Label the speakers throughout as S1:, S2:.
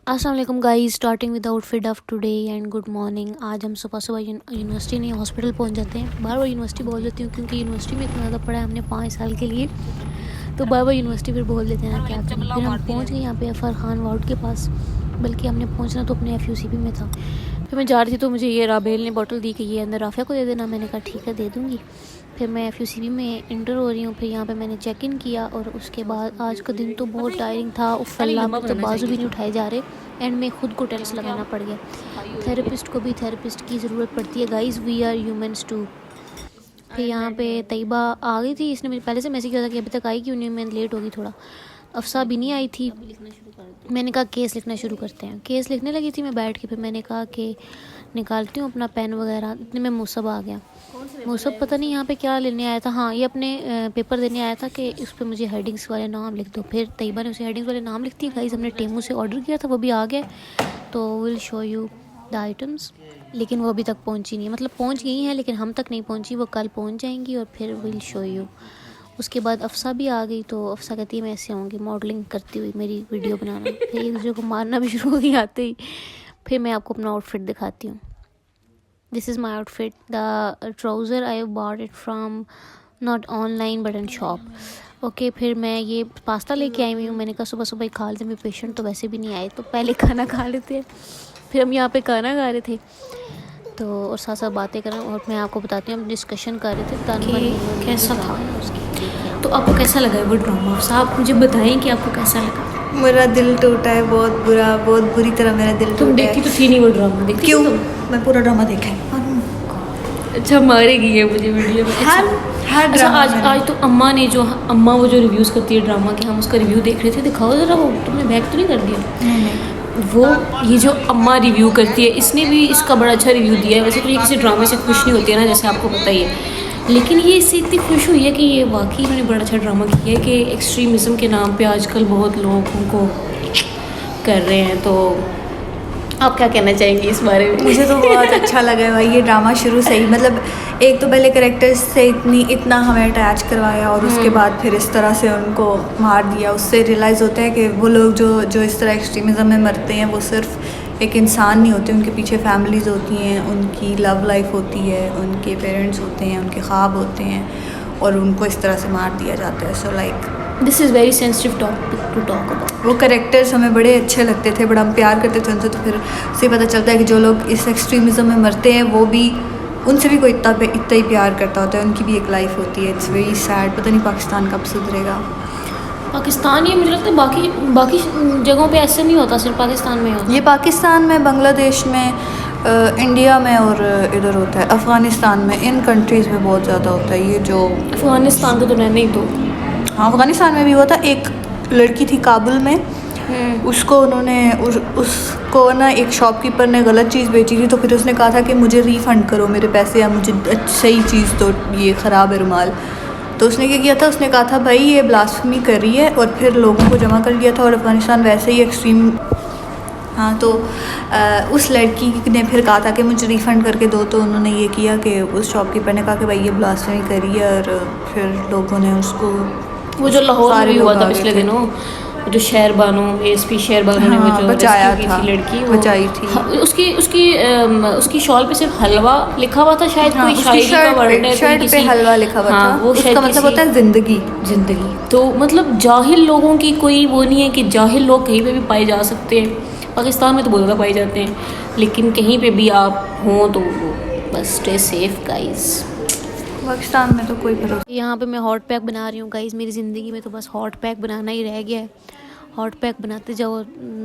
S1: अस्सलाम वालेकुम guys, starting with outfit of today and good morning. आज हम सुबह सुबह यूनिवर्सिटी नहीं हॉस्पिटल पहुंच जाते हैं। बार बार यूनिवर्सिटी बोल देती हूँ क्योंकि यूनिवर्सिटी में इतना ज़्यादा पढ़ा है हमने 5 साल के लिए, तो बार बार यूनिवर्सिटी फिर बोल देते हैं ना, क्या करें। फिर हम पहुँच गए यहाँ पे फरहान वार्ड के पास, बल्कि हमने पहुँचना तो अपने FUCB में था। फिर मैं जा रही थी तो मुझे ये राबेल ने बोतल दी कि ये अंदर राफिया को दे देना। मैंने कहा ठीक है दे दूँगी। फिर मैं FUCB में इंटर हो रही हूँ। फिर यहाँ पे मैंने चेक इन किया और उसके बाद आज का दिन तो बहुत टायरिंग था। उफ़ल्ला तो बाजू भी नहीं उठाए जा रहे। एंड में ख़ुद को टेल्स लगाना पड़ गया। थेरेपिस्ट को भी थेरेपिस्ट की ज़रूरत पड़ती है guys, we are humans too. फिर यहाँ पे तैयबा आ गई थी, इसने मुझे पहले से मैसेज किया था कि अभी तक आई क्यों नहीं, मैं लेट होगी थोड़ा। अफसा भी नहीं आई थी। मैंने कहा केस लिखना शुरू करते हैं। केस लिखने लगी थी मैं बैठ के। फिर मैंने कहा कि निकालती हूँ अपना पेन वगैरह। इतने में मूसब आ गया। मूसब पता नहीं यहाँ पे क्या लेने आया था। हाँ, ये अपने पेपर देने आया था कि उस पर मुझे हेडिंग्स वाले नाम लिख दो। फिर तैयबा ने उसे हेडिंग्स वाले नाम लिख दिए। गाइस हमने टेमू से ऑर्डर किया था, वो भी आ गया। तो will show you the items. लेकिन वो अभी तक पहुँची नहीं, मतलब पहुँच गई हैं लेकिन हम तक नहीं पहुँची। वो कल पहुँच जाएंगी और फिर विल शो यू। उसके बाद अफसा भी आ गई। तो अफसा कहती है मैं ऐसे आऊँगी मॉडलिंग करती हुई, मेरी वीडियो बनाना। फिर एक दूसरे को मारना भी शुरू हो गई आते ही। फिर मैं आपको अपना आउटफिट दिखाती हूँ। This is my outfit. The trouser I bought it from not online but in shop. Okay, फिर मैं ये पास्ता लेके आई हुई हूँ। मैंने कहा सुबह सुबह ही खा लेते, मेरे पेशेंट तो वैसे भी नहीं आए तो पहले खाना खा लेते हैं। फिर हम यहाँ पे खाना खा रहे थे तो और साथ साथ बातें कर रहे हैं। और मैं आपको बताती हूँ हम डिस्कशन कर रहे थे कि कैसा था उसकी। तो आपको कैसा लगा वो ड्रामा? साहब मुझे बताएं कि आपको कैसा लगा।
S2: मेरा दिल टूटा है, बहुत बुरा, बहुत बुरी तरह मेरा दिल टूटा है।
S1: तुम देखती तो थी नहीं वो ड्रामा? देखती
S2: क्यों?
S1: मैं पूरा ड्रामा देखा है। अच्छा मारेगी है मुझे वीडियो में।
S2: हर
S1: अच्छा आज तो अम्मा वो जो रिव्यूज़ करती है ड्रामा के, हम उसका रिव्यू देख रहे थे। दिखाओ ज़रा, वो तुमने बैक तो नहीं कर दिया?
S2: नहीं।
S1: वो ये जो अम्मा रिव्यू करती है, इसने भी इसका बड़ा अच्छा रिव्यू दिया है। वैसे तो ये किसी ड्रामे से खुश नहीं होती है ना, जैसे आपको पता ही है, लेकिन ये इससे इतनी खुश हुई है कि ये वाकई इन्होंने बड़ा अच्छा ड्रामा किया है कि एक्सट्रीमिज़म के नाम पे आजकल बहुत लोग उनको कर रहे हैं। तो आप क्या कहना चाहेंगी इस बारे में?
S2: मुझे तो बहुत अच्छा लगा है भाई ये ड्रामा शुरू से ही। मतलब एक तो पहले कैरेक्टर्स से इतना हमें अटैच करवाया और उसके बाद फिर इस तरह से उनको मार दिया। उससे रियलाइज़ होता है कि वो लोग जो इस तरह एक्सट्रीमिज़म में मरते हैं वो सिर्फ एक इंसान नहीं होते, उनके पीछे फैमिलीज़ होती हैं, उनकी लव लाइफ होती है, उनके पेरेंट्स होते हैं, उनके ख्वाब होते हैं और उनको इस तरह से मार दिया जाता है। So like
S1: this is very sensitive topic to talk about.
S2: वो कैरेक्टर्स हमें बड़े अच्छे लगते थे, बड़ा हम प्यार करते थे उनसे। तो फिर उससे पता चलता है कि जो लोग इस एक्सट्रीमिज़म में मरते हैं वो भी, उनसे भी कोई इतना ही प्यार करता होता है, उनकी भी एक लाइफ होती है। It's very sad. पता नहीं पाकिस्तान कब सुधरेगा।
S1: पाकिस्तान, ये मुझे लगता है बाकी जगहों पे ऐसे नहीं होता, सिर्फ पाकिस्तान में होता।
S2: ये पाकिस्तान में, बांग्लादेश में, इंडिया में और इधर होता है अफ़गानिस्तान में, इन कंट्रीज़ में बहुत ज़्यादा होता है ये जो।
S1: अफ़गानिस्तान को तो रहने ही दो।
S2: हाँ, अफ़गानिस्तान में भी हुआ था। एक लड़की थी काबुल में, उसको उन्होंने उसको ना एक शॉपकीपर ने गलत चीज़ बेची थी। तो फिर उसने कहा था कि मुझे रिफ़ंड करो मेरे पैसे या मुझे सही चीज़ दो, ये ख़राब है रुमाल। तो उसने क्या किया था, उसने कहा था भाई ये ब्लास्फेमी कर रही है और फिर लोगों को जमा कर लिया था। और अफ़गानिस्तान वैसे ही एक्सट्रीम। हाँ, तो उस लड़की ने फिर कहा था कि मुझे रिफ़ंड करके दो। तो उन्होंने ये किया कि उस शॉपकीपर ने कहा कि भाई ये ब्लास्फेमी करी है और फिर लोगों ने उसको,
S1: वो जो लाहौर में भी हुआ था पिछले दिनों, जो शहर बानो ASP शहर बानो ने वो जो
S2: बचाया
S1: था लड़की, वो
S2: बचाई थी।
S1: उसकी शॉल पे सिर्फ हलवा लिखा हुआ था शायद। कोई शायरी का वर्ड है,
S2: शर्ट पे हलवा लिखा हुआ था।
S1: वो
S2: उसका मतलब होता है जिंदगी।
S1: तो मतलब जाहिल लोगों की कोई वो नहीं है कि जाहिल लोग कहीं पे भी पाए जा सकते हैं। पाकिस्तान में तो बहुत ज़्यादा पाए जाते हैं, लेकिन कहीं पे भी आप हों तो बस स्टे सेफ गाइस।
S2: पाकिस्तान में तो कोई भरोसा।
S1: यहाँ पे मैं हॉट पैक बना रही हूँ गाइस। मेरी ज़िंदगी में तो बस हॉट पैक बनाना ही रह गया है। हॉट पैक बनाते जाओ,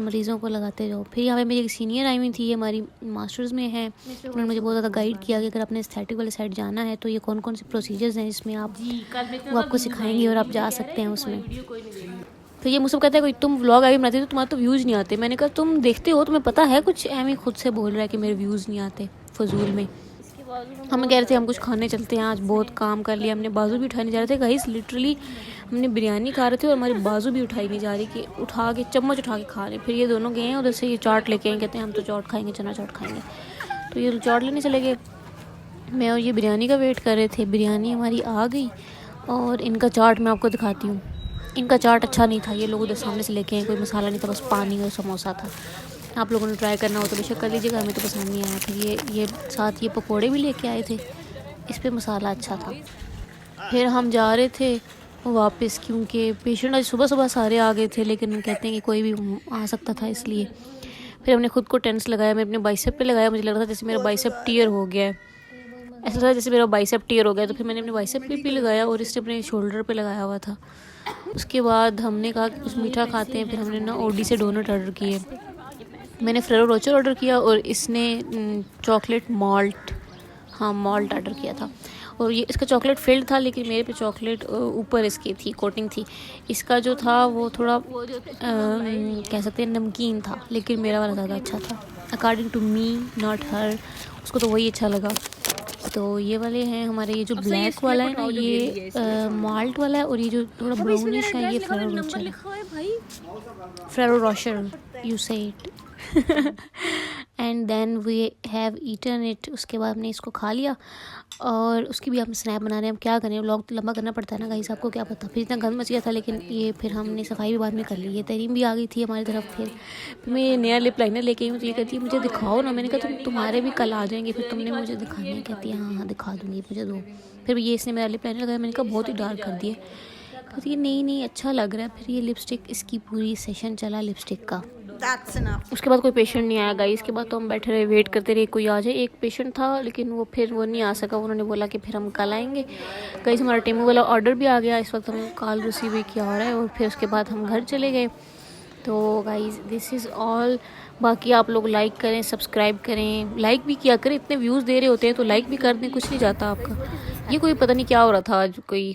S1: मरीज़ों को लगाते जाओ। फिर यहाँ पे मेरी एक सीनियर आई हुई थी, ये हमारी मास्टर्स में है। उन्होंने मुझे बहुत ज़्यादा गाइड किया कि अगर अपने एस्थेटिक वाले साइड जाना है तो ये कौन कौन से प्रोसीजर्स हैं इसमें आप, वो आपको सिखाएंगी और आप जा सकते हैं उसमें। तो ये मुझसे कहता है कोई तुम व्लॉग अभी बनाते हो तो तुम्हारे तो व्यूज़ नहीं आते। मैंने कहा तुम देखते हो, तुम्हें पता है कुछ? एम खुद से बोल रहा है कि मेरे व्यूज़ नहीं आते फजूल में। हम कह रहे थे हम कुछ खाने चलते हैं, आज बहुत काम कर लिया हमने। बाजू भी उठाने जा रहे थे गाइस, लिटरली हमने बिरयानी खा रहे थे और हमारी बाजू भी उठाई नहीं जा रही कि उठा के चम्मच उठा के खा रहे। फिर ये दोनों गए हैं उधर से, ये चाट लेके आए, कहते हैं हम तो चाट खाएंगे, चना चाट खाएंगे। तो ये चाट लेने चले गए, मैं और ये बिरयानी का वेट कर रहे थे। बिरयानी हमारी आ गई और इनका चाट मैं आपको दिखाती हूँ। इनका चाट अच्छा नहीं था, ये लोग उधर सामने से लेके आए, कोई मसाला नहीं था, बस पानी और समोसा था। आप लोगों ने ट्राई करना हो तो बेशक कर लीजिएगा, हमें तो पसंद नहीं आया। फिर ये साथ ये पकोड़े भी लेके आए थे, इस पे मसाला अच्छा था। फिर हम जा रहे थे वापस, क्योंकि पेशेंट आज सुबह सुबह सारे आ गए थे, लेकिन कहते हैं कि कोई भी आ सकता था, इसलिए फिर हमने खुद को टेंस लगाया। मैं अपने बाइसेप पे लगाया, मुझे लग रहा था जैसे मेरा बाइसेप टीयर हो गया है, ऐसा था जैसे मेरा बाइसेप टीयर हो गया। तो फिर मैंने अपने बाइसेप पे भी लगाया और इसने अपने शोल्डर पे लगाया हुआ था। उसके बाद हमने कहा कि कुछ मीठा खाते हैं, फिर हमने ना ओडी से डोनट ऑर्डर किए। मैंने फेरो रोचर ऑर्डर किया और इसने चॉकलेट मॉल्ट, हाँ मॉल्ट ऑर्डर किया था। और ये इसका चॉकलेट फिल्ड था, लेकिन मेरे पे चॉकलेट ऊपर इसकी थी, कोटिंग थी। इसका जो था वो थोड़ा कह सकते हैं नमकीन था, लेकिन मेरा वाला ज़्यादा अच्छा था according to me, not her. उसको तो वही अच्छा लगा। तो ये वाले हैं हमारे, ये जो ब्लैक वाला है ना ये माल्ट वाला है, और ये जो थोड़ा ब्राउनिश है ये फेरो रोचर है, Ferrero Rocher you say it. And then we have eaten it. उसके बाद हमने इसको खा लिया और उसकी भी हम स्नैप बना रहे हैं। हम क्या करें, व्लॉग तो लंबा करना पड़ता है ना गाइस, आपको क्या पता। फिर इतना गंद मच गया था, लेकिन ये फिर हमने सफाई भी बाद में कर ली। ये तरीम भी आ गई थी हमारी तरफ। फिर मैं ये नया लिप लाइनर लेके आई हूँ, तो ये कहती है मुझे दिखाओ ना। मैंने कहा तुम्हारे भी कल आ जाएंगे, फिर तुमने मुझे दिखाने हैं। कहती है हाँ हाँ दिखा दूँगी, मुझे दो। फिर ये इसने मेरा लिप लाइनर लगाया, मैंने कहा बहुत ही डार्क कर दिया। कहती है नहीं अच्छा लग रहा है। फिर ये लिपस्टिक, इसकी पूरी सेशन चला लिपस्टिक का। उसके बाद कोई पेशेंट नहीं आया गाइस। इसके बाद तो हम बैठे रहे, वेट करते रहे कोई आ जाए। एक पेशेंट था, लेकिन वो नहीं आ सका। उन्होंने बोला कि फिर हम कल आएंगे। गाइस हमारा टेमू वाला ऑर्डर भी आ गया, इस वक्त हमें कॉल रिसीव भी किया हो रहा है। और फिर उसके बाद हम घर चले गए। तो गाइस दिस इज़ ऑल। बाकी आप लोग लाइक करें, सब्सक्राइब करें, लाइक भी किया करें। इतने व्यूज़ दे रहे होते हैं तो लाइक भी कर दें, कुछ नहीं जाता आपका। ये कोई पता नहीं क्या हो रहा था, आज कोई